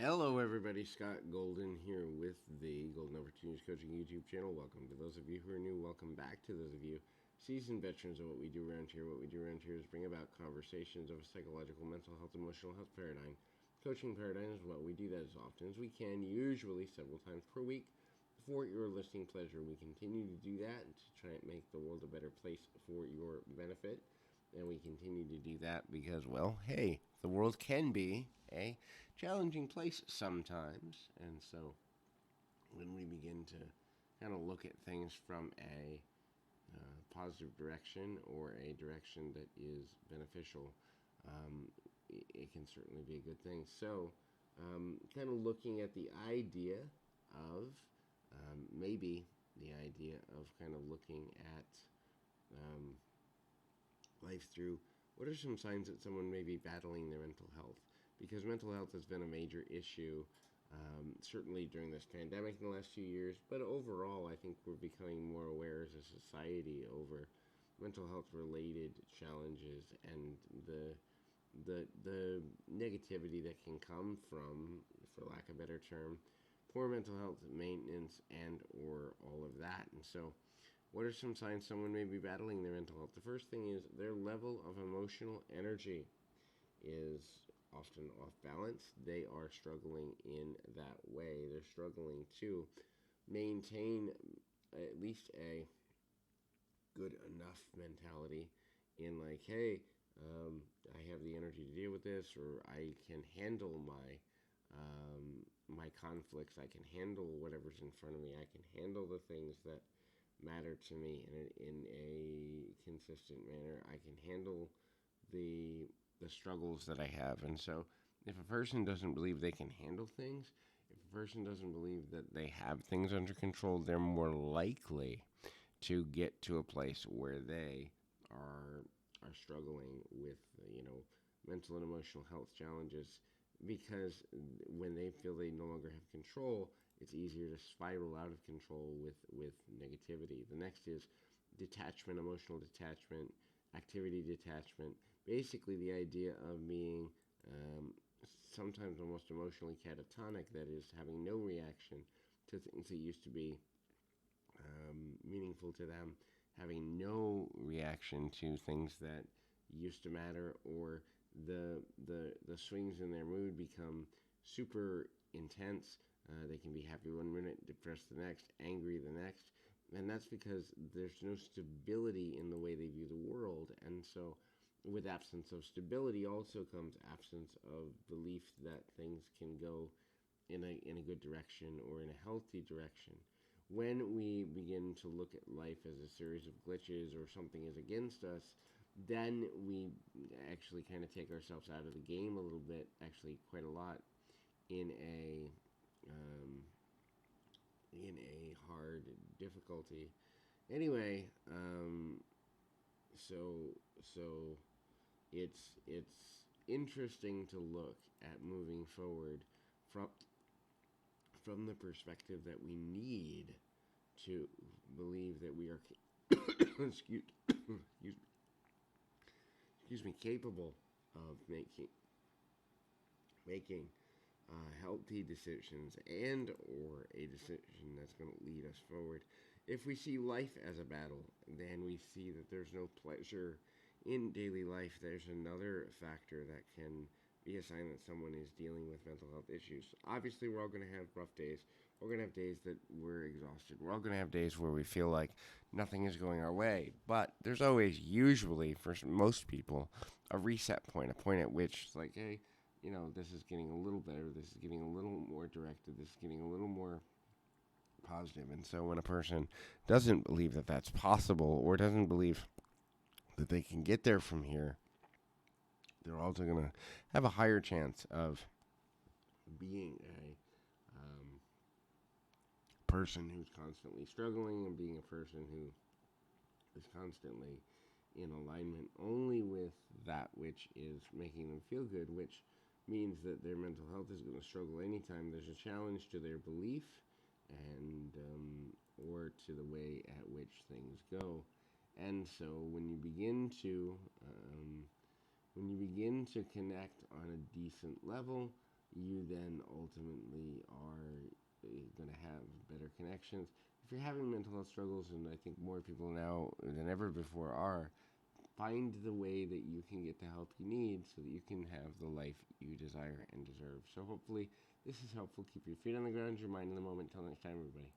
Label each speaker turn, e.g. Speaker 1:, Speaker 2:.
Speaker 1: Hello, everybody. Scott Golden here with the Golden Opportunities Coaching YouTube channel. Welcome to those of you who are new. Welcome back to those of you seasoned veterans of what we do around here. What we do around here is bring about conversations of a psychological, mental health, emotional health paradigm. Coaching paradigm is what we do that as often as we can, usually several times per week. For your listening pleasure, we continue to do that to try and make the world a better place for your benefit. And we continue to do that because, well, hey, the world can be a challenging place sometimes. And so when we begin to kind of look at things from a positive direction or a direction that is beneficial, it can certainly be a good thing. So, kind of looking at the idea of maybe the idea of kind of looking at um, life through what are some signs that someone may be battling their mental health? Because mental health has been a major issue, certainly during this pandemic in the last few years, but overall, I think we're becoming more aware as a society over mental health related challenges and the negativity that can come from, for lack of a better term, poor mental health maintenance and or all of that. And so what are some signs someone may be battling their mental health? The first thing is their level of emotional energy is often off balance. They are struggling in that way. They're struggling to maintain at least a good enough mentality in like, hey, I have the energy to deal with this, or I can handle my conflicts. I can handle whatever's in front of me. I can handle the things that matter to me in a consistent manner. I can handle the struggles that I have. And so if a person doesn't believe they can handle things, if a person doesn't believe that they have things under control, they're more likely to get to a place where they are struggling with mental and emotional health challenges, because when they feel they no longer have control, it's easier to spiral out of control with negativity. The next is detachment, emotional detachment, activity detachment. Basically, the idea of being sometimes almost emotionally catatonic, that is, having no reaction to things that used to be meaningful to them, having no reaction to things that used to matter, or the swings in their mood become super intense. They can be happy one minute, depressed the next, angry the next, and that's because there's no stability in the way they view the world. And so with absence of stability also comes absence of belief that things can go in a good direction or in a healthy direction. When we begin to look at life as a series of glitches or something is against us, then we actually kind of take ourselves out of the game a little bit, actually quite a lot, in um, a hard difficulty. Anyway, so it's interesting to look at moving forward from from the perspective that we need to believe that we are excuse me, capable of making healthy decisions and or a decision that's going to lead us forward. If we see life as a battle, then we see that there's no pleasure in daily life. There's another factor that can be a sign that someone is dealing with mental health issues. Obviously, we're all going to have rough days. We're going to have days that we're exhausted. We're all going to have days where we feel like nothing is going our way. But there's always, usually, for most people, a reset point, a point at which it's like, hey, this is getting a little better. This is getting a little more directed. This is getting a little more positive. And so when a person doesn't believe that that's possible, or doesn't believe that they can get there from here, they're also going to have a higher chance of being a person who's constantly struggling, and being a person who is constantly in alignment only with that which is making them feel good, which means that their mental health is going to struggle anytime there's a challenge to their belief and or to the way at which things go. And so when you begin to connect on a decent level, you then ultimately are going to have better connections. If you're having mental health struggles, and I think more people now than ever before are, find the way that you can get the help you need so that you can have the life you desire and deserve. So hopefully this is helpful. Keep your feet on the ground, your mind in the moment. Until next time, everybody.